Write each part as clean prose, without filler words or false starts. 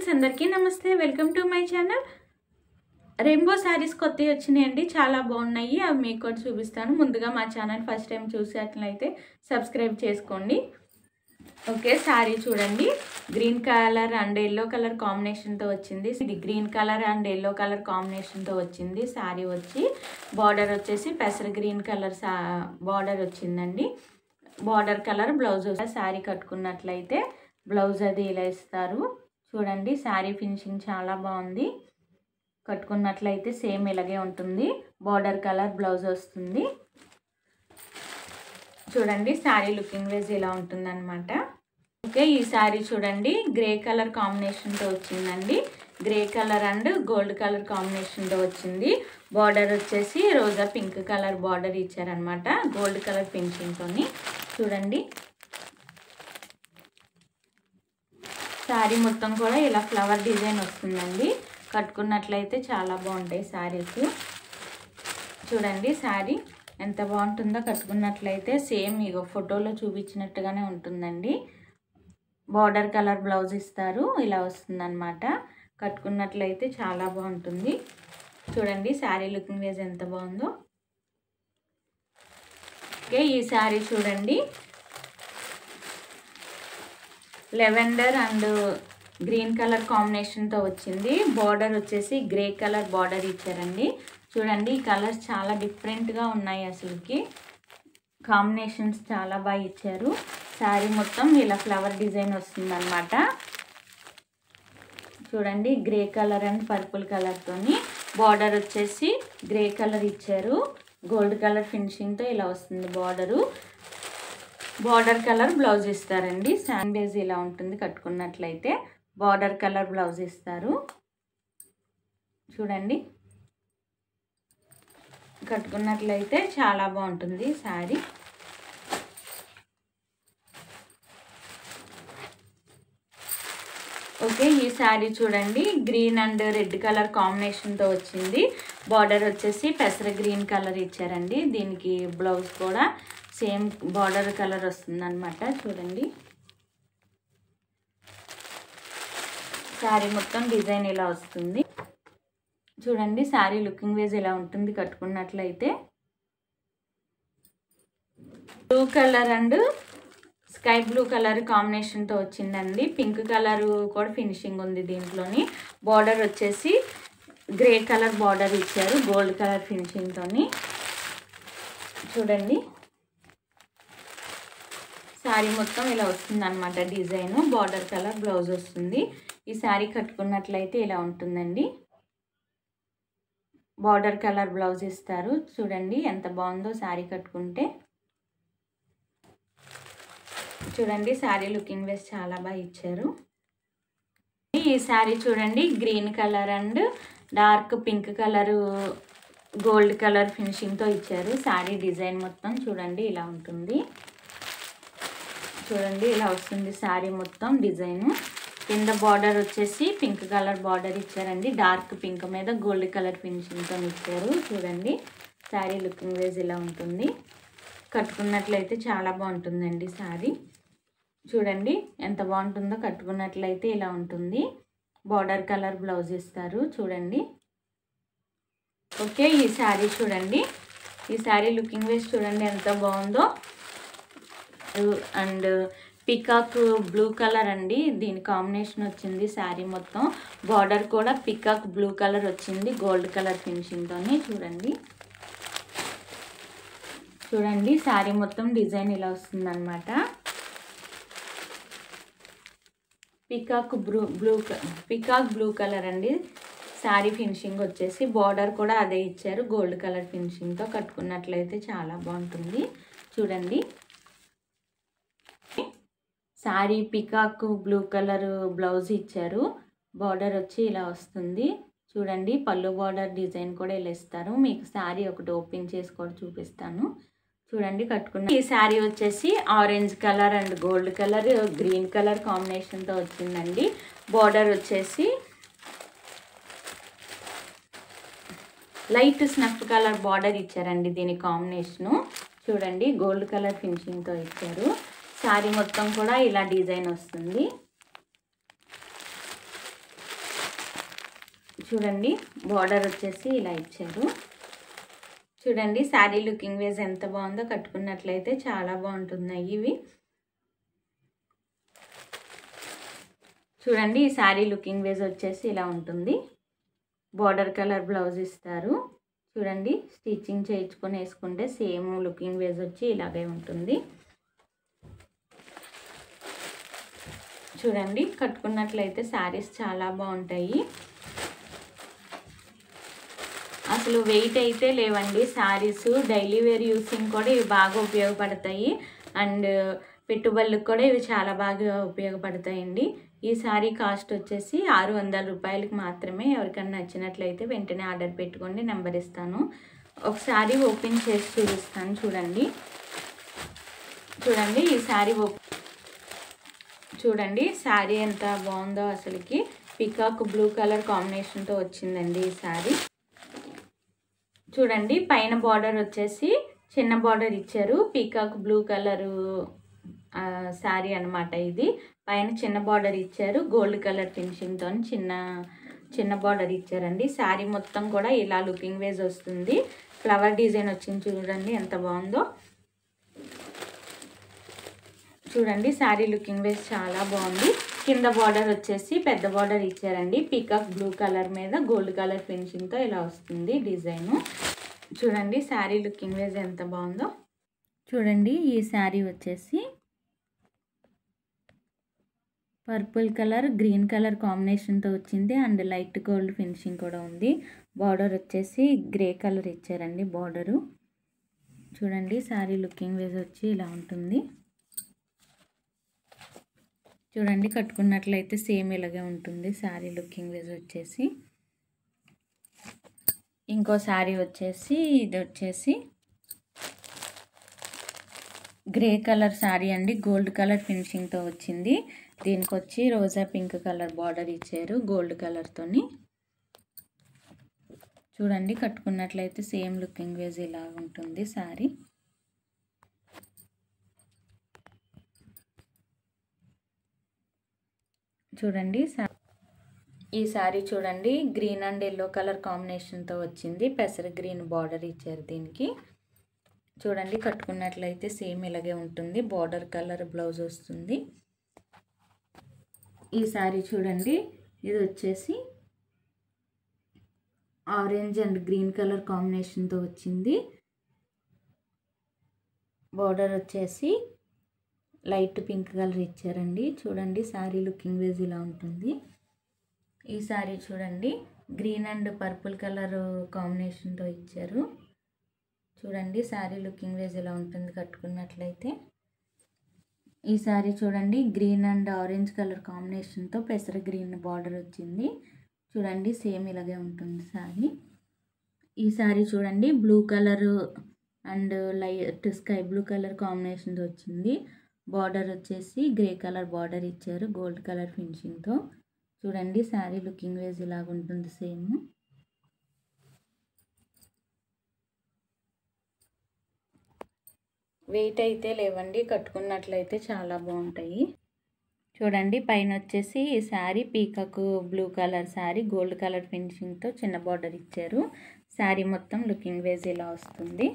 Friends అందరికీ నమస్తే welcome to my channel rainbow saris కొత్తవి వచ్చినాయండి చాలా బాగున్నాయి అవి మీకు కూడా చూపిస్తాను ముందుగా మా ఛానల్ ఫస్ట్ టైం చూసేట్లయితే సబ్స్క్రైబ్ చేసుకోండి ఓకే సారీ చూడండి green colour and yellow colour combination తో వచ్చింది ఇది green colour and yellow colour combination తో వచ్చింది సారీ వచ్చి బోర్డర్ వచ్చేసి పెసర గ్రీన్ కలర్ బోర్డర్ వచ్చిందండి బోర్డర్ కలర్ బ్లౌజ్ సారీ కట్టుకున్నట్లయితే బ్లౌజ్ అది ఇలా ఇస్తారు చూడండి సారీ ఫినిషింగ్ చాలా బాగుంది కట్టుకున్నట్లయితే సేమ్ ఇలాగే ఉంటుంది బోర్డర్ కలర్ బ్లౌజ్ వస్తుంది చూడండి సారీ లుకింగ్ వైజ్ ఇలా ఉంటుందన్నమాట ఓకే ఈ సారీ చూడండి గ్రే కలర్ కాంబినేషన్ తో వచ్చిందండి grey colour and gold colour combination తో వచ్చింది బోర్డర్ వచ్చేసి రోజా పింక్ కలర్ బోర్డర్ ఇచ్చారన్నమాట గోల్డ్ కలర్ ఫినిషింగ్ తోని చూడండి సారీ మొత్తం కూడా ఇలా ఫ్లవర్ డిజైన్ వస్తుందండి కట్టుకున్నట్లయితే చాలా బాగుంటాయి సారీస్ చూడండి సారీ ఎంత బాగుంటుందో కట్టుకున్నట్లయితే సేమ్ ఇగో ఫోటోలో చూపించినట్టుగానే ఉంటుందండి బోర్డర్ కలర్ బ్లౌజ్ ఇస్తారు ఇలా వస్తుందన్నమాట కట్టుకున్నట్లయితే చాలా బాగుంటుంది చూడండి సారీ లుకింగ్ వైజ్ ఎంత బాగుందో ఓకే ఈ సారీ చూడండి lavender and green colour combination తో వచ్చింది బోర్డర్ వచ్చేసి గ్రే కలర్ బోర్డర్ ఇచ్చారండి చూడండి ఈ కలర్స్ చాలా డిఫరెంట్ గా ఉన్నాయి అసలుకి కాంబినేషన్స్ చాలా బాగా ఇచ్చారు సారీ మొత్తం ఇలా ఫ్లవర్ డిజైన్ వస్తుందన్నమాట చూడండి grey colour and purple colour తోని బోర్డర్ వచ్చేసి గ్రే కలర్ ఇచ్చారు గోల్డ్ కలర్ ఫినిషింగ్ తో ఇలా వస్తుంది బోర్డర్ కలర్ బ్లౌజ్ ఇస్తారండి శాండేజ్ ఇలా ఉంటుంది కట్టుకున్నట్లయితే బోర్డర్ కలర్ బ్లౌజ్ ఇస్తారు చూడండి కట్టుకున్నట్లయితే చాలా బాగుంటుంది సారీ ఓకే ఈ సారీ చూడండి green and red colour combination తో వచ్చింది బోర్డర్ వచ్చేసి పెసర గ్రీన్ కలర్ ఇచ్చారండి దీనికి బ్లౌజ్ కూడా సేమ్ బోర్డర్ కలర్ వస్తుందన్నమాట చూడండి సారీ మొత్తం డిజైన్ ఇలా వస్తుంది చూడండి సారీ లుకింగ్ వైజ్ ఇలా ఉంటుంది కట్టుకున్నట్లయితే blue colour and sky blue colour combination తో వచ్చిందండి పింక్ కలర్ కూడా ఫినిషింగ్ ఉంది దీంట్లోని బోర్డర్ వచ్చేసి గ్రే కలర్ బోర్డర్ ఇచ్చారు గోల్డ్ కలర్ ఫినిషింగ్ తోని చూడండి సారీ మొత్తం ఇలా వస్తుంది అన్నమాట డిజైన్ బోర్డర్ కలర్ బ్లౌజ్ వస్తుంది ఈ సారీ కట్టుకున్నట్లయితే ఇలా ఉంటుందండి బోర్డర్ కలర్ బ్లౌజ్ ఇస్తారు చూడండి ఎంత బాగుందో సారీ కట్టుకుంటే చూడండి సారీ లుకింగ్ వైజ్ చాలా బాగా ఇచ్చారు ఈ సారీ చూడండి green colour and dark pink colour gold colour finishing తో ఇచ్చారు సారీ డిజైన్ మొత్తం చూడండి ఇలా ఉంటుంది చూడండి ఇలా వస్తుంది సారీ మొత్తం డిజైన్ కింద బార్డర్ వచ్చేసి పింక్ కలర్ బార్డర్ ఇచ్చారండి డార్క్ పింక్ మీద గోల్డ్ కలర్ ఫినిషింగ్ తో ఇచ్చారు చూడండి సారీ లుకింగ్ వైజ్ ఇలా ఉంటుంది కట్టుకున్నట్లయితే చాలా బాగుంటుందండి సారీ చూడండి ఎంత బాగుంటుందో కట్టుకున్నట్లయితే ఇలా ఉంటుంది బార్డర్ కలర్ బ్లౌజ్ ఇస్తారు చూడండి ఓకే ఈ సారీ చూడండి ఈ సారీ లుకింగ్ వైజ్ చూడండి ఎంత బాగుందో అండ్ పికాక్ బ్లూ కలర్ అండి దీని కాంబినేషన్ వచ్చింది సారీ మొత్తం బార్డర్ కూడా పికాక్ బ్లూ కలర్ వచ్చింది గోల్డ్ కలర్ ఫినిషింగ్ తోని చూడండి సారీ మొత్తం డిజైన్ ఇలా వస్తుంది అన్నమాట పికాక్ బ్లూ కలర్ అండి సారీ ఫినిషింగ్ వచ్చేసి బార్డర్ కూడా అదే ఇచ్చారు గోల్డ్ కలర్ ఫినిషింగ్ తో కట్టుకున్నట్లయితే చాలా బాగుంటుంది చూడండి sorry peacock blue colour blouse ఇచ్చారు బార్డర్ వచ్చి ఇలా వస్తుంది చూడండి పళ్ళు బార్డర్ డిజైన్ కూడా ఇలా ఇస్తారు మీకు సారీ ఒకటి ఓపెన్ చేసి కూడా చూపిస్తాను చూడండి కట్టుకున్న ఈ సారీ వచ్చేసి orange colour and gold colour green colour combination తో వచ్చిందండి బార్డర్ వచ్చేసి లైట్ స్నఫ్ కలర్ బార్డర్ ఇచ్చారండి దీని కాంబినేషను చూడండి గోల్డ్ కలర్ ఫినిషింగ్ తో ఇచ్చారు సారీ మొత్తం కూడా ఇలా డిజైన్ వస్తుంది చూడండి బార్డర్ వచ్చేసి ఇలా ఇచ్చారు. చూడండి శారీ లుకింగ్ వేస్ ఎంత బాగుందో, కట్టుకున్నట్లయితే చాలా బాగుంటున్నాయి ఇవి. చూడండి ఈ శారీ లుకింగ్ వేస్ వచ్చేసి ఇలా ఉంటుంది. బార్డర్ కలర్ బ్లౌజ్ ఇస్తారు. చూడండి స్టిచ్చింగ్ చేయించుకొని వేసుకుంటే సేమ్ లుకింగ్ వేస్ వచ్చి ఇలాగే ఉంటుంది. చూడండి కట్టుకున్నట్లయితే శారీస్ చాలా బాగుంటాయి. అసలు వెయిట్ అయితే లేవండి శారీస్. డైలీ వేర్ యూసింగ్ కూడా ఇవి బాగా ఉపయోగపడతాయి. అండ్ పెట్టుబడులకు కూడా ఇవి చాలా బాగా ఉపయోగపడతాయండి. ఈ శారీ కాస్ట్ వచ్చేసి 600 రూపాయలకి మాత్రమే. ఎవరికైనా నచ్చినట్లయితే వెంటనే ఆర్డర్ పెట్టుకోండి, నెంబర్ ఇస్తాను. ఒకసారి ఓపెన్ చేసి చూపిస్తాను. చూడండి చూడండి ఈ శారీ చూడండి శారీ ఎంత బాగుందో అసలుకి. పికాక్ బ్లూ కలర్ కాంబినేషన్తో వచ్చిందండి ఈ శారీ. చూడండి పైన బార్డర్ వచ్చేసి చిన్న బార్డర్ ఇచ్చారు. పీకాక్ బ్లూ కలరు శారీ అనమాట ఇది. పైన చిన్న బార్డర్ ఇచ్చారు. గోల్డ్ కలర్ ఫినిషింగ్తో చిన్న బార్డర్ ఇచ్చారండి. శారీ మొత్తం కూడా ఇలా లుకింగ్ వేస్ వస్తుంది. ఫ్లవర్ డిజైన్ వచ్చింది చూడండి ఎంత బాగుందో. చూడండి శారీ లుకింగ్ వేస్ చాలా బాగుంది. కింద బార్డర్ వచ్చేసి పెద్ద బార్డర్ ఇచ్చారండి. పీకాక్ బ్లూ కలర్ మీద గోల్డ్ కలర్ ఫినిషింగ్తో ఇలా వస్తుంది డిజైను. చూడండి శారీ లుకింగ్ వేస్ ఎంత బాగుందో. చూడండి ఈ శారీ వచ్చేసి పర్పుల్ కలర్ గ్రీన్ కలర్ కాంబినేషన్తో వచ్చింది. అండ్ లైట్ గోల్డ్ ఫినిషింగ్ కూడా ఉంది. బార్డర్ వచ్చేసి గ్రే కలర్ ఇచ్చారండి బార్డరు. చూడండి శారీ లుకింగ్ వేస్ వచ్చి ఇలా ఉంటుంది. చూడండి కట్టుకున్నట్లయితే సేమ్ ఇలాగే ఉంటుంది శారీ లుకింగ్ వేస్ వచ్చేసి. ఇంకో శారీ వచ్చేసి ఇది వచ్చేసి గ్రే కలర్ శారీ అండి. గోల్డ్ కలర్ ఫినిషింగ్తో వచ్చింది. దీనికి వచ్చి రోజా పింక్ కలర్ బార్డర్ ఇచ్చారు గోల్డ్ కలర్తోని. చూడండి కట్టుకున్నట్లయితే సేమ్ లుకింగ్ వేస్ ఇలా ఉంటుంది శారీ. చూడండి ఈ శారీ చూడండి గ్రీన్ అండ్ ఎల్లో కలర్ కాంబినేషన్తో వచ్చింది. పెసర గ్రీన్ బార్డర్ ఇచ్చారు దీనికి. చూడండి కట్టుకున్నట్లయితే సేమ్ ఇలాగే ఉంటుంది. బార్డర్ కలర్ బ్లౌజ్ వస్తుంది. ఈ శారీ చూడండి ఇది వచ్చేసి ఆరెంజ్ అండ్ గ్రీన్ కలర్ కాంబినేషన్తో వచ్చింది. బార్డర్ వచ్చేసి లైట్ పింక్ కలర్ ఇచ్చారండి. చూడండి శారీ లుకింగ్ వేస్ ఇలా ఉంటుంది. ఈ శారీ చూడండి గ్రీన్ అండ్ పర్పుల్ కలర్ కాంబినేషన్తో ఇచ్చారు. చూడండి శారీ లుకింగ్ వేస్ ఇలా ఉంటుంది కట్టుకున్నట్లయితే. ఈ శారీ చూడండి గ్రీన్ అండ్ ఆరెంజ్ కలర్ కాంబినేషన్తో పెసర గ్రీన్ బార్డర్ వచ్చింది. చూడండి సేమ్ ఇలాగే ఉంటుంది శారీ. ఈ శారీ చూడండి blue colour and light sky blue colour కాంబినేషన్తో వచ్చింది. బార్డర్ వచ్చేసి గ్రే కలర్ బార్డర్ ఇచ్చారు గోల్డ్ కలర్ ఫినిషింగ్తో. చూడండి శారీ లుకింగ్ వేస్ ఇలాగ ఉంటుంది సేమ్. వెయిట్ అయితే లేవండి, కట్టుకున్నట్లయితే చాలా బాగుంటాయి. చూడండి పైన వచ్చేసి ఈ sari peacock blue colour sari gold colour ఫినిషింగ్తో చిన్న బార్డర్ ఇచ్చారు. శారీ మొత్తం లుకింగ్ వేస్ ఇలా వస్తుంది.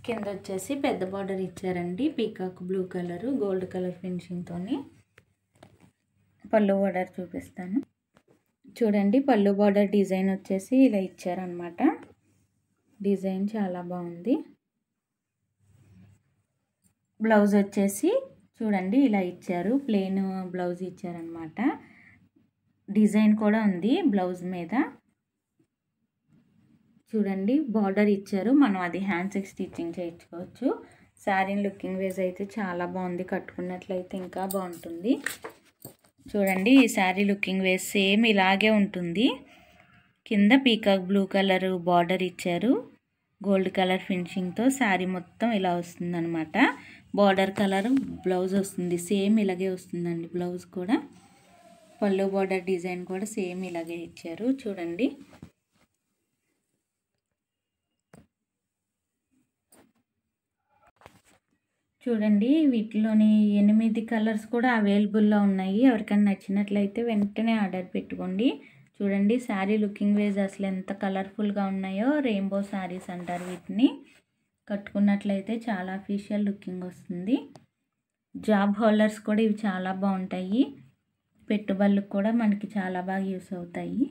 కింద వచ్చేసి పెద్ద బార్డర్ ఇచ్చారండి peacock blue colour gold colour ఫినిషింగ్తోని. పళ్ళు బార్డర్ చూపిస్తాను. చూడండి పళ్ళు బార్డర్ డిజైన్ వచ్చేసి ఇలా ఇచ్చారనమాట. డిజైన్ చాలా బాగుంది. బ్లౌజ్ వచ్చేసి చూడండి ఇలా ఇచ్చారు. ప్లెయిన్ బ్లౌజ్ ఇచ్చారనమాట. డిజైన్ కూడా ఉంది బ్లౌజ్ మీద. చూడండి బార్డర్ ఇచ్చారు. మనం అది హ్యాండ్స్కి స్టిచ్చింగ్ చేయించుకోవచ్చు. శారీ లుకింగ్ వేస్ అయితే చాలా బాగుంది. కట్టుకున్నట్లయితే ఇంకా బాగుంటుంది. చూడండి ఈ శారీ లుకింగ్ వేస్ సేమ్ ఇలాగే ఉంటుంది. కింద పీకాక్ బ్లూ కలర్ బార్డర్ ఇచ్చారు గోల్డ్ కలర్ ఫినిషింగ్తో. శారీ మొత్తం ఇలా వస్తుందన్నమాట. బార్డర్ కలర్ బ్లౌజ్ వస్తుంది. సేమ్ ఇలాగే వస్తుందండి బ్లౌజ్ కూడా. పళ్ళు బార్డర్ డిజైన్ కూడా సేమ్ ఇలాగే ఇచ్చారు. చూడండి చూడండి వీటిలోని 8 కలర్స్ కూడా అవైలబుల్లో ఉన్నాయి. ఎవరికైనా నచ్చినట్లయితే వెంటనే ఆర్డర్ పెట్టుకోండి. చూడండి శారీ లుకింగ్ వేజ్ అసలు ఎంత కలర్ఫుల్గా ఉన్నాయో. రెయిన్బో శారీస్ అంటారు వీటిని. కట్టుకున్నట్లయితే చాలా అఫీషియల్ లుకింగ్ వస్తుంది. జాబ్ హోల్డర్స్ కూడా ఇవి చాలా బాగుంటాయి. పెట్టుబడులకు కూడా మనకి చాలా బాగా యూస్ అవుతాయి.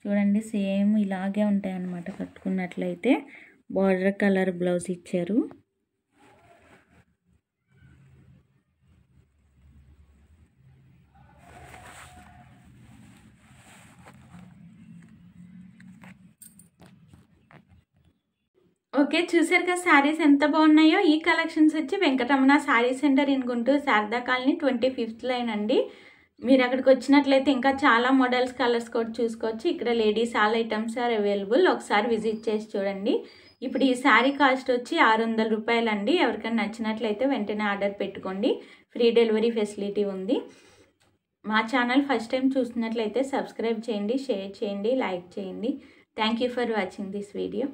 చూడండి సేమ్ ఇలాగే ఉంటాయి అన్నమాట. కట్టుకున్నట్లయితే బార్డర్ కలర్ బ్లౌజ్ ఇచ్చారు. ఓకే, చూసారు కదా శారీస్ ఎంత బాగున్నాయో. ఈ కలెక్షన్స్ వచ్చి Venkataramana sari centre in Guntur, Sharada colony, 25th line అండి. మీరు అక్కడికి వచ్చినట్లయితే ఇంకా చాలా మోడల్స్, కలర్స్ కూడా చూసుకోవచ్చు. ఇక్కడ ladies all items are available. ఒకసారి విజిట్ చేసి చూడండి. ఇప్పుడు ఈ శారీ కాస్ట్ వచ్చి 600 రూపాయలండి. ఎవరికైనా నచ్చినట్లయితే వెంటనే ఆర్డర్ పెట్టుకోండి. ఫ్రీ డెలివరీ ఫెసిలిటీ ఉంది. మా ఛానల్ ఫస్ట్ టైం చూసినట్లయితే సబ్స్క్రైబ్ చేయండి, షేర్ చేయండి, లైక్ చేయండి. Thank you for watching this video.